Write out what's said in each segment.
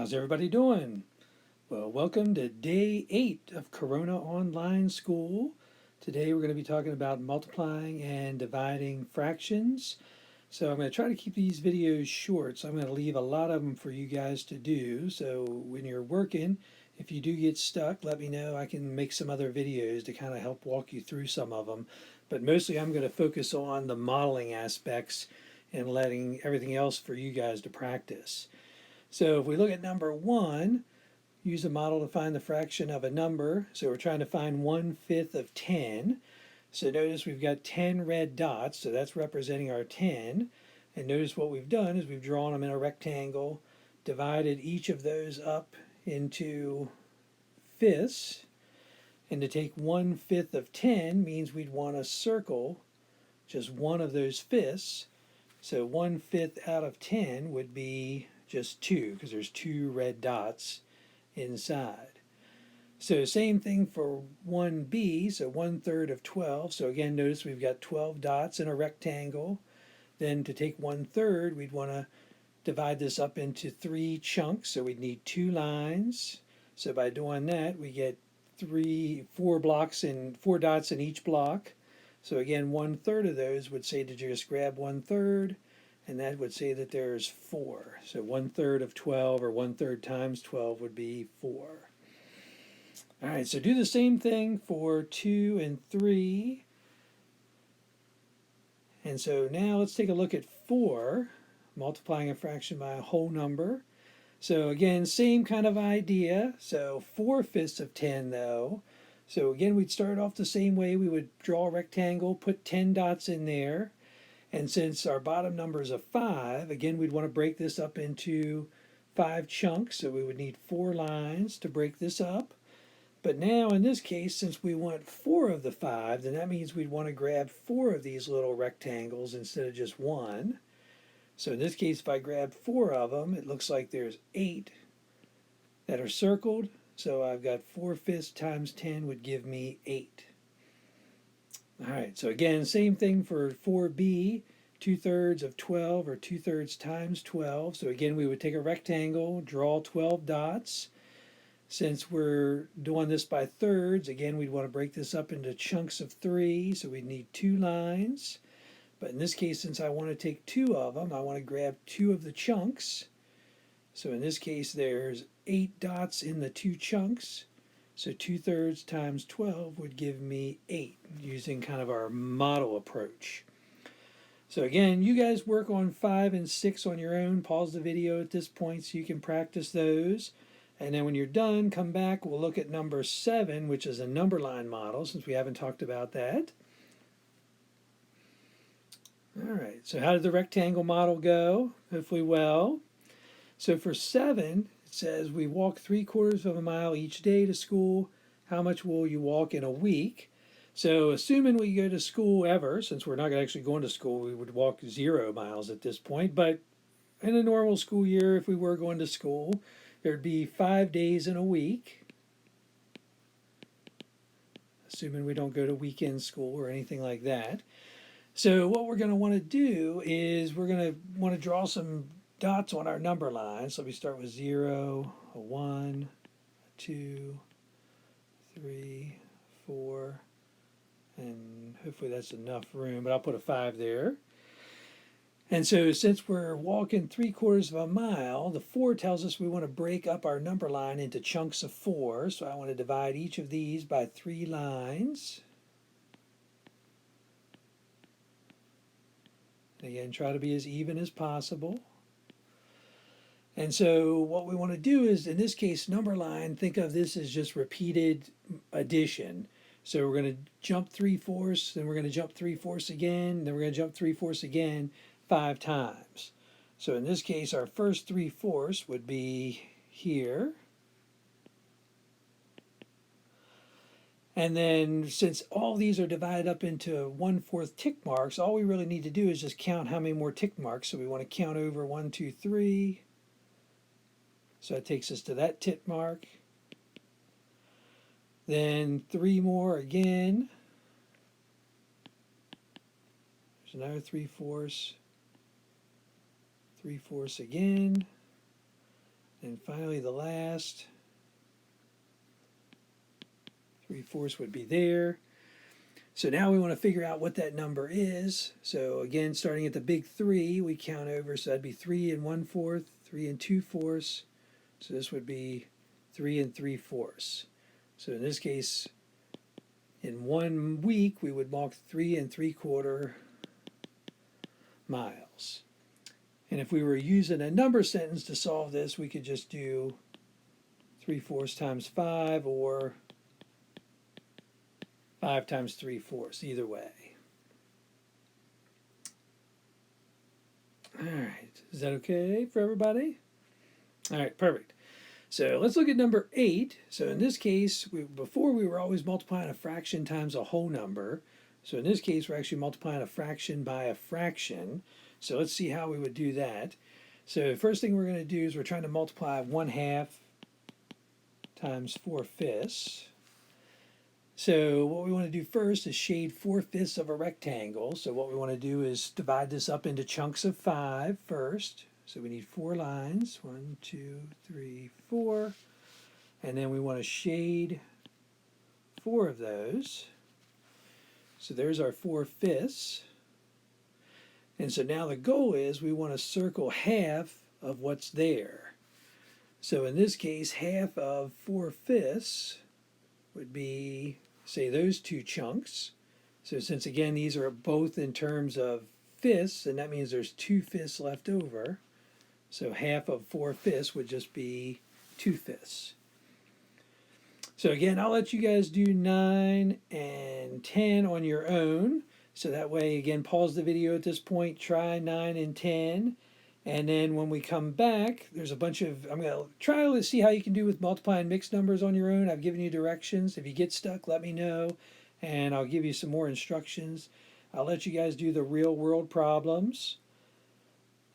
How's everybody doing? Well, welcome to day 8 of Corona Online School. Today we're going to be talking about multiplying and dividing fractions. So I'm going to try to keep these videos short, so I'm going to leave a lot of them for you guys to do. So when you're working, if you do get stuck, let me know. I can make some other videos to kind of help walk you through some of them. But mostly I'm going to focus on the modeling aspects and letting everything else for you guys to practice. So if we look at number 1, use a model to find the fraction of a number. So we're trying to find 1/5 of 10. So notice we've got 10 red dots, so that's representing our 10. And notice what we've done is we've drawn them in a rectangle, divided each of those up into fifths. And to take 1/5 of 10 means we'd want to circle just one of those fifths. So 1/5 out of 10 would be just 2, because there's 2 red dots inside. So same thing for 1b, so 1/3 of 12. So again, notice we've got 12 dots in a rectangle. Then to take 1/3, we'd want to divide this up into 3 chunks, so we'd need 2 lines. So by doing that, we get 4 blocks and 4 dots in each block. So again, 1/3 of those would say to just grab 1/3, and that would say that there's 4. So 1/3 of 12, or 1/3 times 12, would be 4. All right, so do the same thing for 2 and 3. And so now let's take a look at 4, multiplying a fraction by a whole number. So again, same kind of idea. So 4/5 of 10 though. So again, we'd start off the same way. We would draw a rectangle, put 10 dots in there. And since our bottom number is a 5, again, we'd want to break this up into 5 chunks. So we would need 4 lines to break this up. But now in this case, since we want 4 of the 5, then that means we'd want to grab 4 of these little rectangles instead of just 1. So in this case, if I grab 4 of them, it looks like there's 8 that are circled. So I've got 4/5 times 10 would give me 8. All right, so again, same thing for 4b, 2/3 of 12, or 2/3 times 12. So again, we would take a rectangle, draw 12 dots. Since we're doing this by thirds, again, we'd want to break this up into chunks of 3, so we'd need 2 lines. But in this case, since I want to take 2 of them, I want to grab 2 of the chunks. So in this case, there's 8 dots in the 2 chunks. So 2/3 times 12 would give me 8, using kind of our model approach. So again, you guys work on 5 and 6 on your own. Pause the video at this point so you can practice those. And then when you're done, come back. We'll look at number 7, which is a number line model, since we haven't talked about that. All right, so how did the rectangle model go? Hopefully well. So for 7, it says we walk 3/4 of a mile each day to school. How much will you walk in a week? So assuming we go to school ever, since we're not actually going to school, we would walk 0 miles at this point. But in a normal school year, if we were going to school, there'd be 5 days in a week, assuming we don't go to weekend school or anything like that. So what we're going to want to do is we're going to want to draw some dots on our number line. So we start with 0, a 1, a 2, 3, 4, and hopefully that's enough room, but I'll put a 5 there. And so since we're walking 3/4 of a mile, the 4 tells us we want to break up our number line into chunks of 4. So I want to divide each of these by 3 lines. Again, try to be as even as possible. And so what we want to do is, in this case, number line, think of this as just repeated addition. So we're going to jump 3/4, then we're going to jump 3/4 again, then we're going to jump 3/4 again 5 times. So in this case, our first 3/4 would be here. And then since all these are divided up into 1/4 tick marks, all we really need to do is just count how many more tick marks. So we want to count over 1, 2, 3. So that takes us to that tick mark. Then 3 more again. There's another 3/4. 3/4 again. And finally the last 3/4 would be there. So now we want to figure out what that number is. So again, starting at the big 3, we count over. So that'd be 3 1/4, 3 2/4. So this would be 3 3/4. So in this case, in 1 week, we would walk 3 3/4 miles. And if we were using a number sentence to solve this, we could just do 3/4 times 5 or 5 times 3/4, either way. All right, is that okay for everybody? All right, perfect. So let's look at number 8. So in this case, before we were always multiplying a fraction times a whole number. So in this case, we're actually multiplying a fraction by a fraction. So let's see how we would do that. So the first thing we're going to do is we're trying to multiply 1/2 times 4/5. So what we want to do first is shade 4/5 of a rectangle. So what we want to do is divide this up into chunks of 5 first. So we need 4 lines, 1, 2, 3, 4. And then we want to shade 4 of those. So there's our 4/5. And so now the goal is we want to circle half of what's there. So in this case, half of 4/5 would be, say, those 2 chunks. So since again these are both in terms of fifths, and that means there's 2/5 left over. So half of 4/5 would just be 2/5. So again, I'll let you guys do 9 and 10 on your own. So that way, again, pause the video at this point, try 9 and 10. And then when we come back, there's a bunch of, I'm going to try to see how you can do with multiplying mixed numbers on your own. I've given you directions. If you get stuck, let me know, and I'll give you some more instructions. I'll let you guys do the real world problems.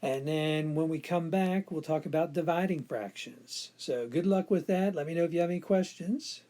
And then when we come back, we'll talk about dividing fractions. So good luck with that. Let me know if you have any questions.